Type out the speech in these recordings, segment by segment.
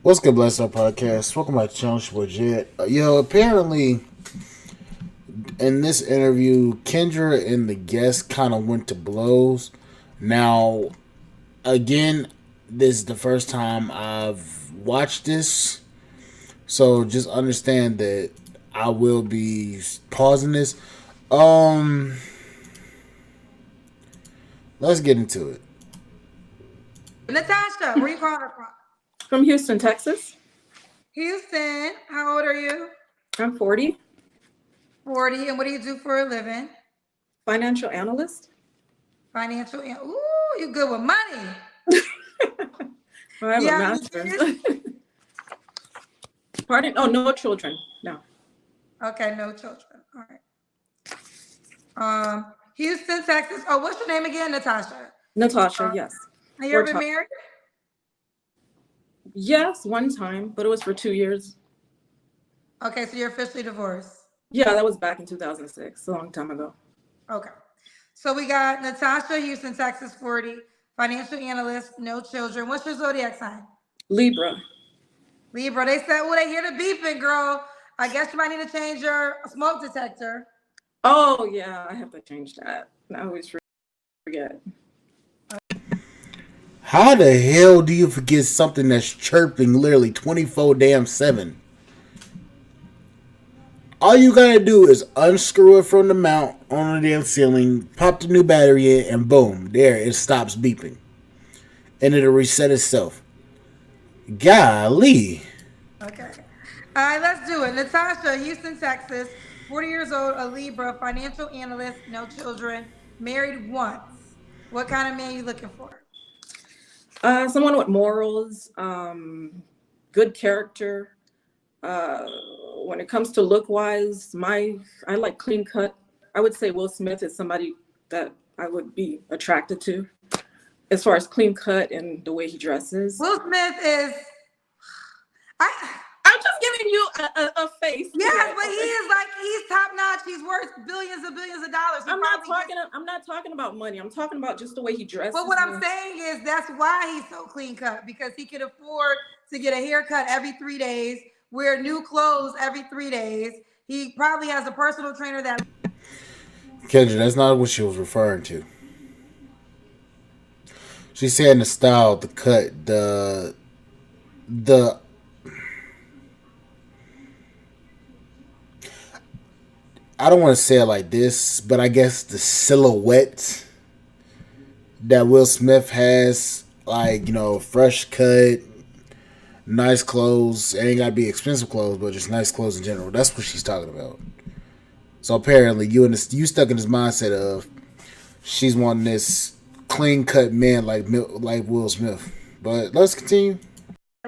What's good, Blessed Up Podcast? Welcome back to the channel, it's your boy Jet. Apparently, in this interview, Kendra and the guest kind of went to blows. Now, again, this is the first time I've watched this, so just understand that I will be pausing this. Um, let's get into it. Natasha, where you calling from? From Houston, Texas. Houston. How old are you? I'm 40, 40. And what do you do for a living? financial analyst. Financial. Ooh, you good with money. I have You a have any master's. kids? Pardon? Oh, no children. No. Okay, no children. All right. Houston, Texas. Oh, what's your name again, Natasha? Natasha, yes. Have you ever been married? Yes, one time, but it was for 2 years. Okay, so you're officially divorced. Yeah, that was back in 2006, a long time ago. Okay. So we got Natasha, Houston, Texas, 40, financial analyst, no children. What's your zodiac sign? Libra. Libra. They said, oh, they hear the beeping, girl. I guess you might need to change your smoke detector. Oh, yeah, I have to change that. I always forget. How the hell do you forget something that's chirping literally 24 damn 7? All you gotta do is unscrew it from the mount on the damn ceiling, pop the new battery in, and boom, there it stops beeping. And it'll reset itself. Golly. Okay. All right, let's do it. Natasha, Houston, Texas, 40 years old, a Libra, financial analyst, no children, married once. What kind of man you looking for? Someone with morals, good character. Uh, when it comes to look wise, I like clean cut. I would say Will Smith is somebody that I would be attracted to, as far as clean cut and the way he dresses. Will Smith is. I'm just giving you a face. Yes, but he's top notch. He's worth billions and billions of dollars. I'm not talking about money. I'm talking about just the way he dresses. But what I'm saying is that's why he's so clean cut, because he can afford to get a haircut every 3 days, wear new clothes every 3 days. He probably has a personal trainer that. Kendra, that's not what she was referring to. She said the style, the cut, the I don't want to say it like this, but I guess the silhouette that Will Smith has, like, fresh cut, nice clothes. It ain't gotta be expensive clothes, but just nice clothes in general. That's what she's talking about. So apparently, you stuck in this mindset of she's wanting this clean cut man like Will Smith. But let's continue.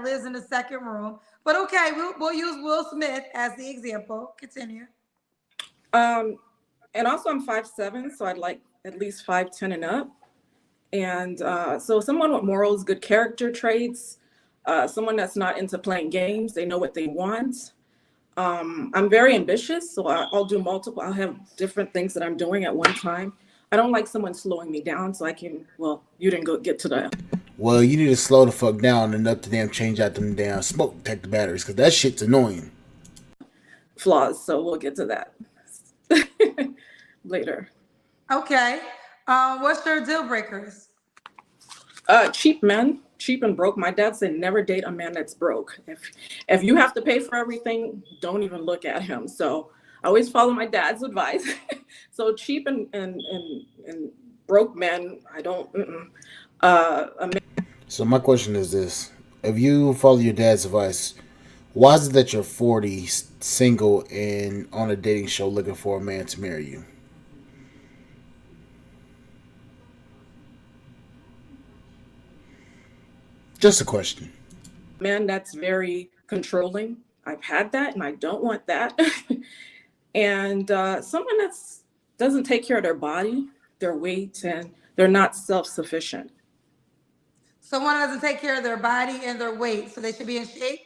Lives in the second room. But okay, we'll use Will Smith as the example. Continue. And also I'm 5'7", so I'd like at least 5'10" and up. And so someone with morals, good character traits, someone that's not into playing games. They know what they want. I'm very ambitious, so I'll do multiple. I'll have different things that I'm doing at one time. I don't like someone slowing me down, so I can. Well, you didn't go get to that. Well, you need to slow the fuck down enough to damn change out them damn smoke detector batteries, because that shit's annoying. Flaws, so we'll get to that later. Okay. What's your deal breakers? Cheap men, cheap and broke. My dad said never date a man that's broke. If you have to pay for everything, don't even look at him. So I always follow my dad's advice. So cheap and broke men, I don't. So my question is this: if you follow your dad's advice, why is it that you're 40, single, and on a dating show looking for a man to marry you? Just a question. Man that's very controlling. I've had that, and I don't want that. And someone that doesn't take care of their body, their weight, and they're not self-sufficient. Someone doesn't take care of their body and their weight, so they should be in shape?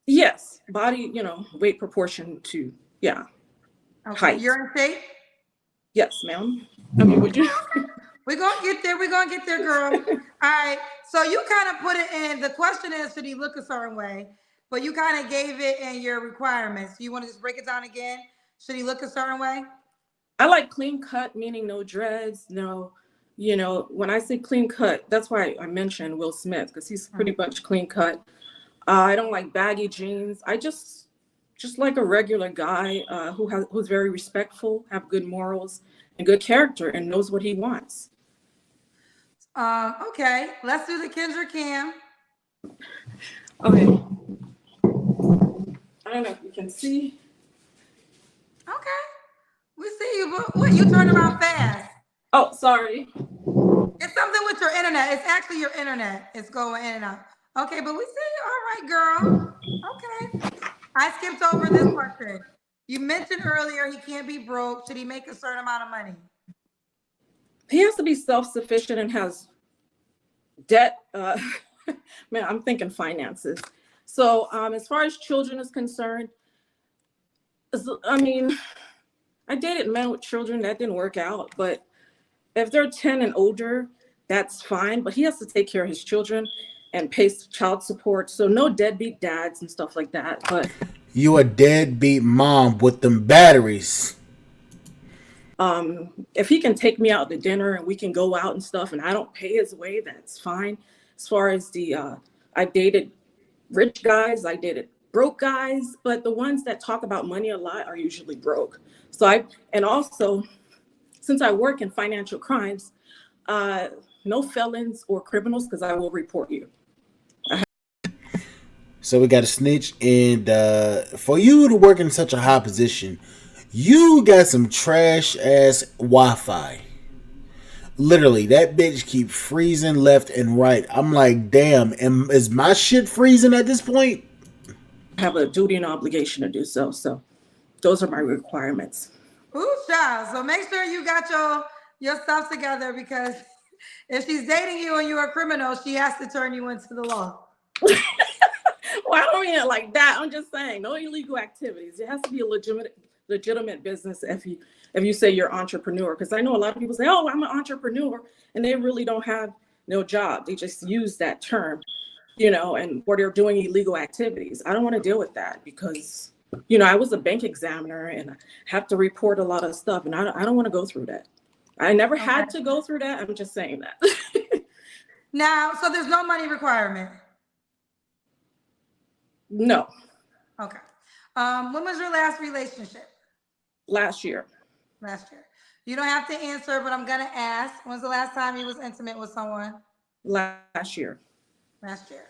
Yes, body, weight proportion to, yeah, Okay. height. You're in shape? Yes, ma'am. I mean, would you? We're gonna get there. We're gonna get there, girl. All right. So you kind of put it in. The question is, should he look a certain way? But you kind of gave it in your requirements. You want to just break it down again? Should he look a certain way? I like clean cut, meaning no dreads, no, when I say clean cut, that's why I mentioned Will Smith, because he's pretty much clean cut. I don't like baggy jeans. I just like a regular guy who's very respectful, have good morals and good character, and knows what he wants. Okay. Let's do the Kendra Cam. Okay. I don't know if you can see. Okay. We see you, but what you turn around fast. Oh, sorry. It's something with your internet. It's actually your internet. It's going in and out. Okay, but we see you. All right, girl. Okay. I skipped over this question. You mentioned earlier he can't be broke. Should he make a certain amount of money? He has to be self-sufficient and has debt. Man, I'm thinking finances. So as far as children is concerned, I mean, I dated men with children, that didn't work out, but if they're 10 and older, that's fine, but he has to take care of his children and pay child support. So no deadbeat dads and stuff like that. But You a deadbeat mom with them batteries. if he can take me out to dinner and we can go out and stuff and I don't pay his way, that's fine. As far as I dated rich guys, I dated broke guys, but the ones that talk about money a lot are usually broke. And also, since I work in financial crimes, no felons or criminals, because I will report you. So we got a snitch, and for you to work in such a high position, you got some trash ass Wi-Fi. Literally, that bitch keep freezing left and right. I'm like, damn, is my shit freezing at this point? I have a duty and obligation to do so. So those are my requirements. Ooh, child. So make sure you got your stuff together because if she's dating you and you're a criminal, she has to turn you into the law. Well, I don't mean it like that. I'm just saying, no illegal activities. It has to be a legitimate business if you say you're an entrepreneur. Because I know a lot of people say, "Oh, I'm an entrepreneur," and they really don't have no job. They just use that term, and or they're doing illegal activities. I don't want to deal with that because, I was a bank examiner and I have to report a lot of stuff, and I don't want to go through that. I never had to go through that. I'm just saying that. Now, so there's no money requirement. No. Okay. When was your last relationship? Last year. Last year. You don't have to answer, but I'm gonna ask. When's the last time you was intimate with someone? Last year. Last year.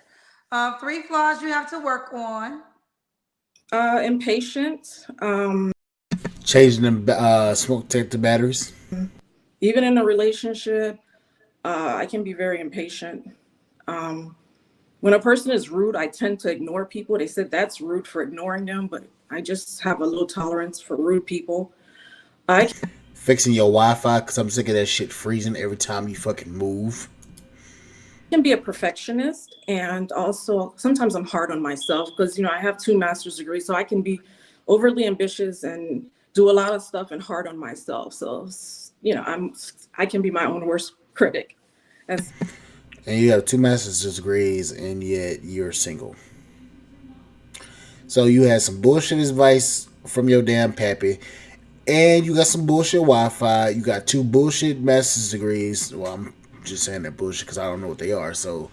3 flaws you have to work on. Impatient. Changing them smoke detector batteries. Even in a relationship, I can be very impatient. When a person is rude, I tend to ignore people. They said that's rude for ignoring them, but I just have a low tolerance for rude people. Fixing your Wi-Fi because I'm sick of that shit freezing every time you fucking move. Can be a perfectionist, and also sometimes I'm hard on myself because I have 2 master's degrees, so I can be overly ambitious and do a lot of stuff and hard on myself. So I can be my own worst critic. And you have 2 master's degrees, and yet you're single. So you had some bullshit advice from your damn pappy, and you got some bullshit Wi-Fi. You got 2 bullshit master's degrees. Well, I'm just saying that bullshit because I don't know what they are. So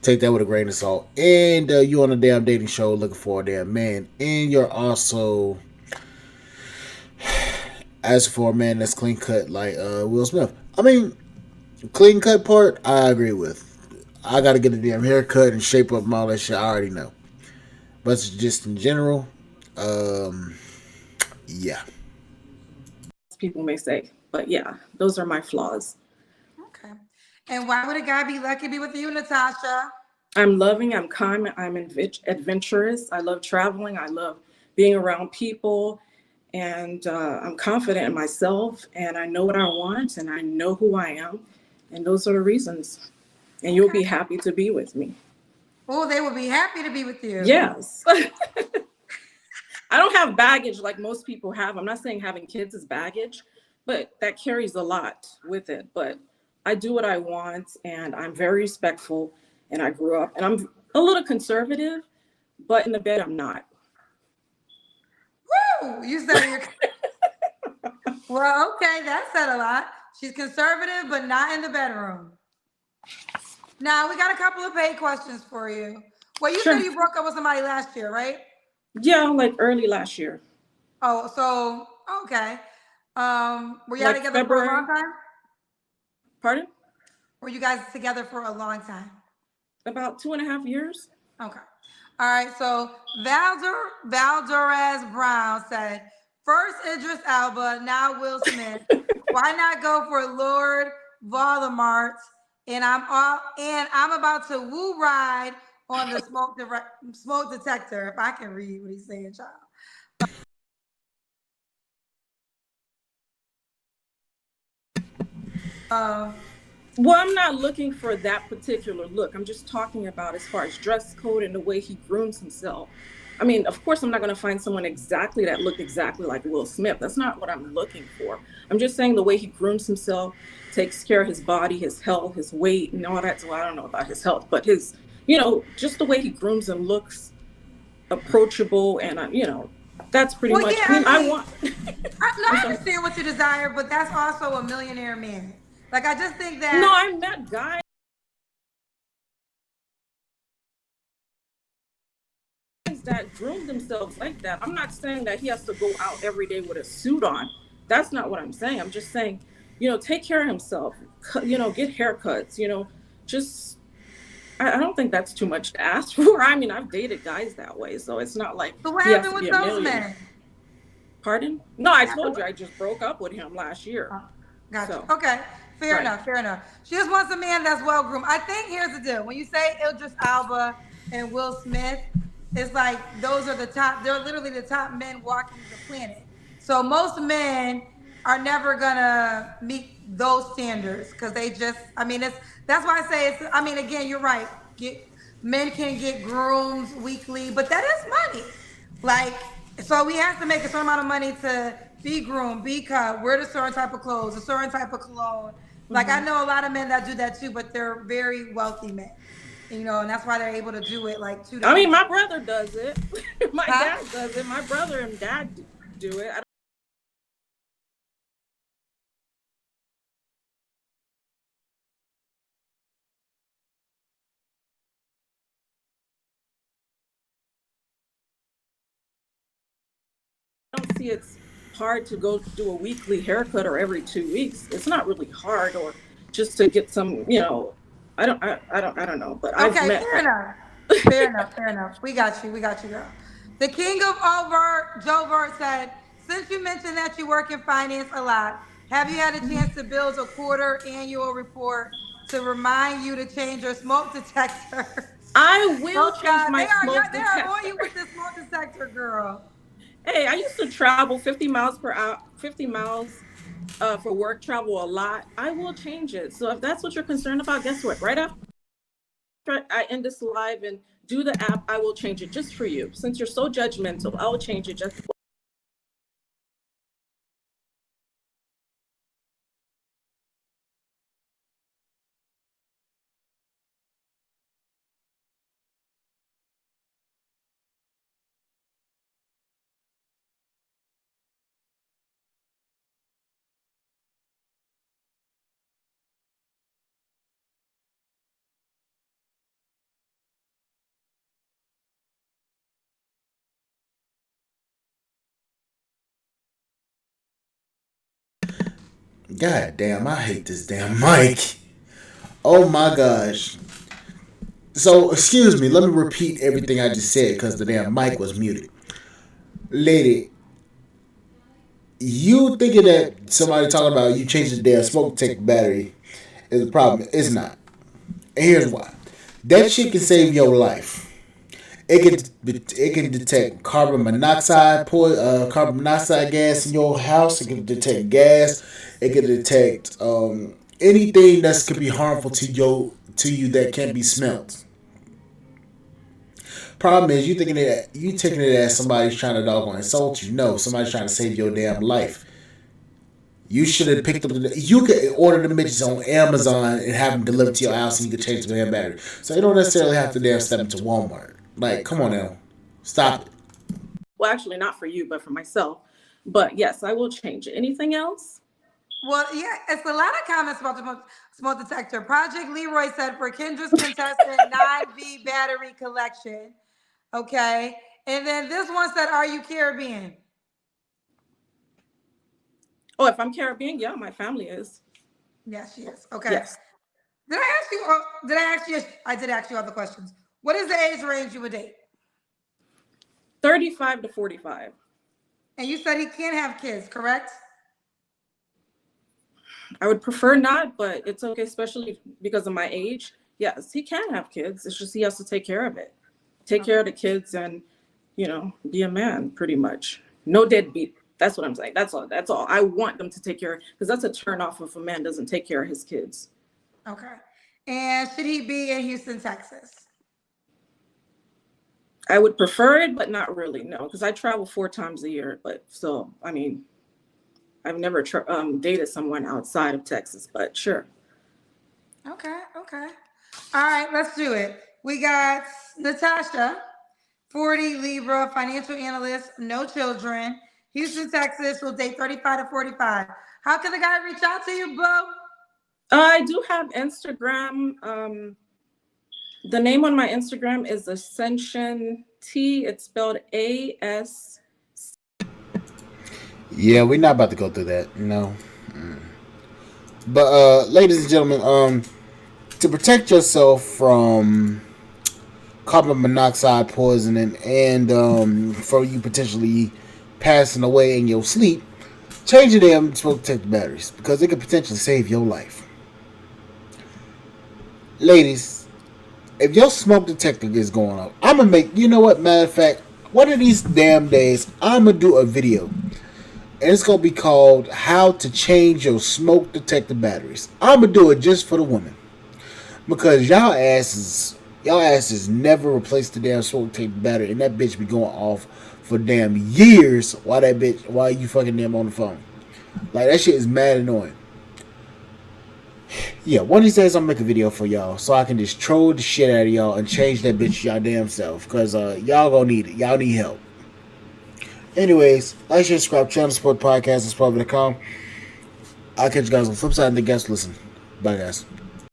take that with a grain of salt. And you on a damn dating show looking for a damn man, and you're also asking for a man that's clean cut like Will Smith. I mean, clean cut part, I agree with. I gotta get a damn haircut and shape up and all that shit. I already know. But just in general, yeah. People may say, but yeah, those are my flaws. Okay. And why would a guy be lucky to be with you, Natasha? I'm loving, I'm kind, I'm adventurous. I love traveling. I love being around people. And I'm confident in myself. And I know what I want. And I know who I am. And those are the reasons. And you'll be happy to be with me. Oh, they will be happy to be with you. Yes. I don't have baggage like most people have. I'm not saying having kids is baggage, but that carries a lot with it. But I do what I want, and I'm very respectful. And I grew up, and I'm a little conservative, but in the bed, I'm not. Woo! You said you're well, okay, that said a lot. She's conservative, but not in the bedroom. Now we got a couple of paid questions for you. Well, you said Sure. you broke up with somebody last year, right? Yeah, like early last year, Oh, so okay. Were y'all like together for a long February. time? Pardon? Were you guys together for a long time? About 2.5 years. Okay. All right. So Valdorez Brown said, first Idris Alba, now Will Smith. Why not go for Lord Voldemort? And I'm about to woo ride on the smoke detector. If I can read what he's saying, child. Um, Well, I'm not looking for that particular look. I'm just talking about as far as dress code and the way he grooms himself. I mean, of course, I'm not going to find someone exactly that looked exactly like Will Smith. That's not what I'm looking for. I'm just saying the way he grooms himself, takes care of his body, his health, his weight, and all that. So I don't know about his health, but just the way he grooms and looks approachable. And, that's pretty well, much, yeah. I mean, I I mean, want, no, I'm I sorry. understand what you desire, but that's also a millionaire man. Like I just think No, that. I met guys that groom themselves like that. I'm not saying that he has to go out every day with a suit on. That's not what I'm saying. I'm just saying, take care of himself. Get haircuts. Just I don't think that's too much to ask for. I mean, I've dated guys that way, so it's not like So what he has happened to be with a those million. men? Pardon? No, I What happened told with? you I just broke up with him last year. Oh, got you. So Okay, fair right. enough. Fair enough. She just wants a man that's well groomed. I think here's the deal: when you say Idris Alba and Will Smith, it's like those are the top. They're literally the top men walking the planet. So most men are never gonna meet those standards because they just. I mean, it's that's why I say it's. I mean, again, you're right. Get men can get grooms weekly, but that is money. Like, so we have to make a certain amount of money to be groomed, be cut, wear a certain type of clothes, a certain type of cologne. Like I Hmm. know a lot of men that do that too, but they're very wealthy men. And that's why they're able to do it like two to I three mean, my times. brother does it. My Huh? dad does it. My brother and dad do it. I don't see it's hard to go do a weekly haircut or every 2 weeks. It's not really hard, or just to get some. I don't know, but I've Okay, met fair guys. enough. Fair enough. Fair enough. We got you. We got you, girl. The king of overt, Joe Vert said, since you mentioned that you work in finance a lot, have you had a chance to build a quarter annual report to remind you to change your smoke detector? I will Oh change God, my smoke they are on detector. you with this smoke detector, girl. Hey, I used to travel 50 miles per hour, 50 miles for work, travel a lot. I will change it. So if that's what you're concerned about, guess what? Right after I end this live and do the app, I will change it just for you. Since you're so judgmental, I will change it just. God damn, I hate this damn mic. Oh my gosh. So, excuse me, let me repeat everything I just said because the damn mic was muted. Lady, you thinking that somebody talking about you changing the damn smoke detector battery is a problem. It's not. And here's why. That shit can save your life. It can detect carbon monoxide gas in your house. It can detect gas. It can detect anything that could be harmful to you that can't be smelt. Problem is, you taking it as somebody's trying to doggone insult you. No, somebody's trying to save your damn life. You should have picked up the. You could order the midgets on Amazon and have them delivered to your house, and you could change the damn battery. So you don't necessarily have to damn step into Walmart. Like, come on now, stop it. Well, actually, not for you, but for myself. But yes, I will change it. Anything else? Well, yeah, it's a lot of comments about the smoke detector. Project Leroy said for Kendra's contestant 9V battery collection. Okay. And then this one said, are you Caribbean? Oh, if I'm Caribbean, yeah, my family is. Yes, she is. Okay. Yes. Did I ask you? Did I ask you? I did ask you other questions. What is the age range you would date? 35 to 45. And you said he can't have kids, correct? I would prefer not, but it's okay, especially because of my age. Yes, he can have kids. It's just he has to take care of it. Take care of the kids and, be a man pretty much. No deadbeat. That's what I'm saying. That's all. That's all. I want them to take care because that's a turn off if a man doesn't take care of his kids. Okay. And should he be in Houston, Texas? I would prefer it, but not really. No, because I travel 4 times a year. But still, I mean, I've never dated someone outside of Texas, but sure. Okay. Okay. All right. Let's do it. We got Natasha, 40, Libra, financial analyst, no children, Houston, Texas, will date 35 to 45. How can the guy reach out to you, bro? I do have Instagram. The name on my Instagram is Ascension T. It's spelled AS. Yeah, we're not about to go through that. No. But ladies and gentlemen, to protect yourself from carbon monoxide poisoning and for you potentially passing away in your sleep, change your damn smoke detector batteries because it could potentially save your life. Ladies, if your smoke detector is going off, I'm gonna make, you know what, matter of fact, one of these damn days, I'm gonna do a video. And it's gonna be called How to Change Your Smoke Detector Batteries. I'm gonna do it just for the women. Because y'all asses never replaced the damn smoke detector battery, and that bitch be going off for damn years while you fucking them on the phone. Like, that shit is mad annoying. Yeah, one of these days I'm gonna make a video for y'all so I can just troll the shit out of y'all and change that bitch y'all damn self. Cause y'all gonna need it. Y'all need help. Anyways, like, share, subscribe, channel, support podcast, and support.com. I'll catch you guys on the flip side and the guests listen. Bye guys.